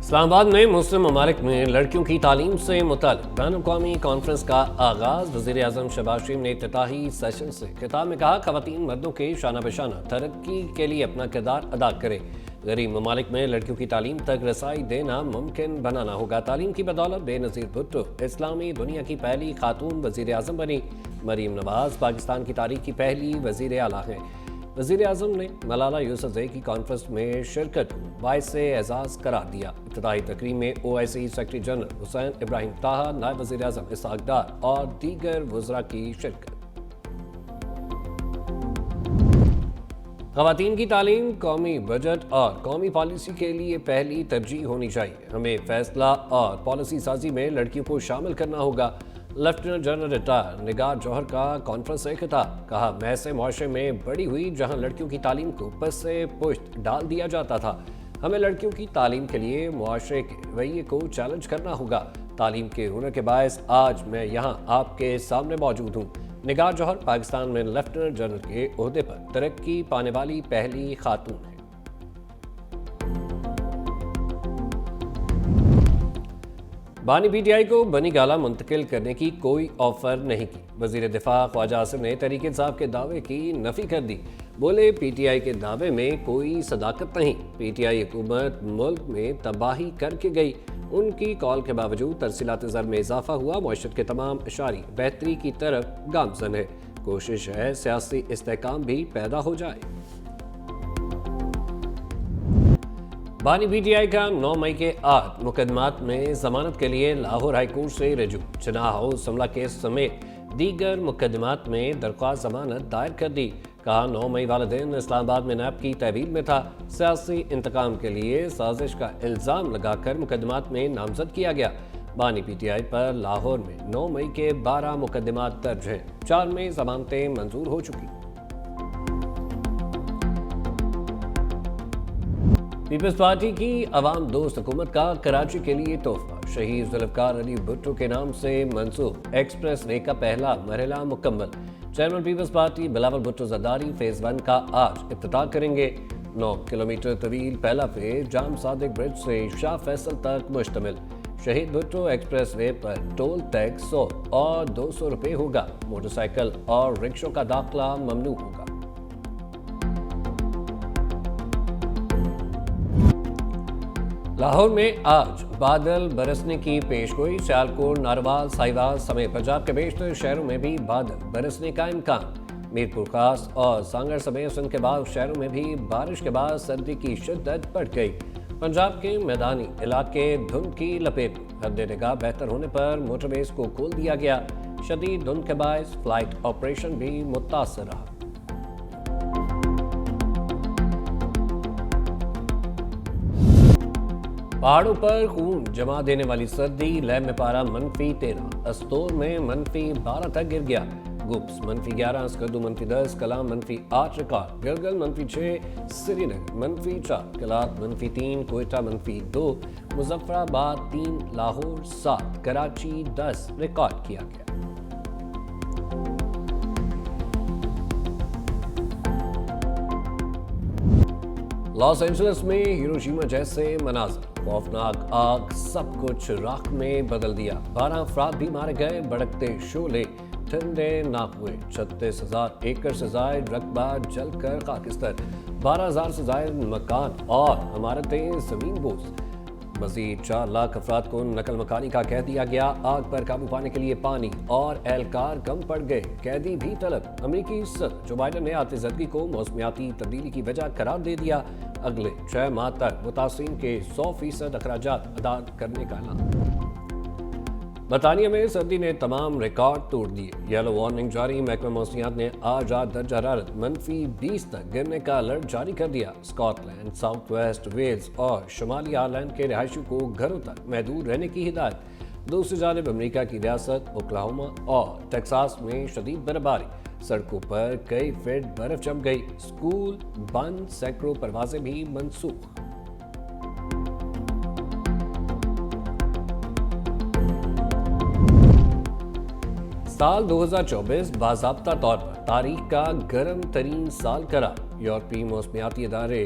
اسلام آباد میں مسلم ممالک میں لڑکیوں کی تعلیم سے متعلق بین الاقوامی کانفرنس کا آغاز۔ وزیر اعظم شہباز شریف نے افتتاحی سیشن سے خطاب میں کہا، خواتین مردوں کے شانہ بشانہ ترقی کے لیے اپنا کردار ادا کرے۔ غریب ممالک میں لڑکیوں کی تعلیم تک رسائی دینا ممکن بنانا ہوگا۔ تعلیم کی بدولت بے نظیر بھٹو اسلامی دنیا کی پہلی خاتون وزیر اعظم بنی۔ مریم نواز پاکستان کی تاریخ کی پہلی وزیر اعلیٰ ہیں۔ وزیر اعظم نے ملالہ یوسفزئی کی کانفرنس میں شرکت کو باعث اعزاز قرار دیا۔ افتتاحی تقریب میں OIC سیکرٹری جنرل حسین ابراہیم طاہر، نائب وزیر اعظم اسحاق ڈار اور دیگر وزراء کی شرکت۔ خواتین کی تعلیم قومی بجٹ اور قومی پالیسی کے لیے پہلی ترجیح ہونی چاہیے۔ ہمیں فیصلہ اور پالیسی سازی میں لڑکیوں کو شامل کرنا ہوگا۔ لیفٹیننٹ جنرل ریٹائر نگار جوہر کا کانفرنس سے خطاب، کہا، میں ایسے معاشرے میں بڑی ہوئی جہاں لڑکیوں کی تعلیم کو پس پشت ڈال دیا جاتا تھا۔ ہمیں لڑکیوں کی تعلیم کے لیے معاشرے کے رویے کو چیلنج کرنا ہوگا۔ تعلیم کے ہنر کے باعث آج میں یہاں آپ کے سامنے موجود ہوں۔ نگار جوہر پاکستان میں لیفٹیننٹ جنرل کے عہدے پر ترقی پانے والی پہلی خاتون ہیں۔ بانی PTI کو بنی گالہ منتقل کرنے کی کوئی آفر نہیں کی۔ وزیر دفاع خواجہ آصف نے تحریک انصاف کے دعوے کی نفی کر دی۔ بولے، PTI کے دعوے میں کوئی صداقت نہیں۔ PTI حکومت ملک میں تباہی کر کے گئی۔ ان کی کال کے باوجود ترسیلات زر میں اضافہ ہوا۔ معیشت کے تمام اشاری بہتری کی طرف گامزن ہے۔ کوشش ہے سیاسی استحکام بھی پیدا ہو جائے۔ بانی PTI کا 9 مئی کے 8 مقدمات میں ضمانت کے لیے لاہور ہائی کورٹ سے رجوع۔ چناح ہاؤس حملہ کیس سمیت دیگر مقدمات میں درخواست ضمانت دائر کر دی۔ کہا، 9 مئی والے دن اسلام آباد میں نیب کی تحویل میں تھا۔ سیاسی انتقام کے لیے سازش کا الزام لگا کر مقدمات میں نامزد کیا گیا۔ بانی PTI پر لاہور میں 9 مئی کے 12 مقدمات درج ہیں۔ 4 میں ضمانتیں منظور ہو چکی۔ پیپلز پارٹی کی عوام دوست حکومت کا کراچی کے لیے تحفہ۔ شہید ذوالفقار علی بھٹو کے نام سے منسوب ایکسپریس وے کا پہلا مرحلہ مکمل۔ چیئرمین پیپلز پارٹی بلاول بھٹو زرداری فیز 1 کا آج افتتاح کریں گے۔ 9 کلومیٹر طویل پہلا فیز جام صادق برج سے شاہ فیصل تک مشتمل۔ شہید بھٹو ایکسپریس وے پر ٹول ٹیکس 100 اور 200 روپے ہوگا۔ موٹر سائیکل اور رکشوں کا داخلہ ممنوع ہوگا۔ لاہور میں آج بادل برسنے کی پیشگوئی۔ سیالکوٹ، ناروال، ساہیوال سمیت پنجاب کے بیشتر شہروں میں بھی بادل برسنے کا امکان۔ میرپور خاص اور سانگڑ سمیت سندھ کے بعض شہروں میں بھی بارش کے بعد سردی کی شدت بڑھ گئی۔ پنجاب کے میدانی علاقے دھند کی لپیٹ میں۔ حد نگاہ بہتر ہونے پر موٹر ویز کو کھول دیا گیا۔ شدید دھند کے باعث فلائٹ آپریشن بھی متاثر رہا۔ پہاڑوں پر خون جما دینے والی سردی۔ لیب میں پارا -13، استور میں -12 تک گر گیا۔ گپس -11، اسکردو -10، کلام -8 ریکارڈ۔ گلگل -6، سری نگر -4، کلات -3، کوئٹہ -2، مظفر آباد 3، لاہور 7، کراچی 10 ریکارڈ کیا گیا۔ لاس اینجلس میں ہیروشیما جیسے مناظر۔ خوفناک آگ سب کچھ راکھ میں بدل دیا۔ 12 افراد بھی مارے گئے۔ بھڑکتے شعلے ٹھنڈے نہ ہوئے۔ 36,000 ایکڑ سے زائد رقبہ جل کر خاکستر۔ 12,000 سے زائد مکان اور عمارتیں زمین بوس۔ مزید 4 لاکھ افراد کو نقل مکانی کا کہہ دیا گیا۔ آگ پر قابو پانے کے لیے پانی اور اہلکار کم پڑ گئے۔ قیدی بھی طلب۔ امریکی صدر جو بائیڈن نے آتش زدگی کو موسمیاتی تبدیلی کی وجہ قرار دے دیا۔ اگلے 6 ماہ تک متاثرین کے 100% اخراجات ادا کرنے کا اعلان۔ برطانیہ میں سردی نے تمام ریکارڈ توڑ دیے۔ یلو وارننگ جاری۔ محکمہ موسمیات نے آج رات درجہ حرارت -20 تک گرنے کا الرٹ جاری کر دیا۔ Scotland, south west Wales اور شمالی آئرلینڈ کے رہائشیوں کو گھروں تک محدود رہنے کی ہدایت۔ دوسری جانب امریکہ کی ریاست اوکلاہوما اور ٹیکساس میں شدید برفباری۔ سڑکوں پر کئی فٹ برف جم گئی۔ اسکول بند، سینکڑوں پروازیں بھی منسوخ۔ سال 2024 باضابطہ طور پر تاریخ کا گرم ترین سال قرار۔ یورپی موسمیاتی ادارے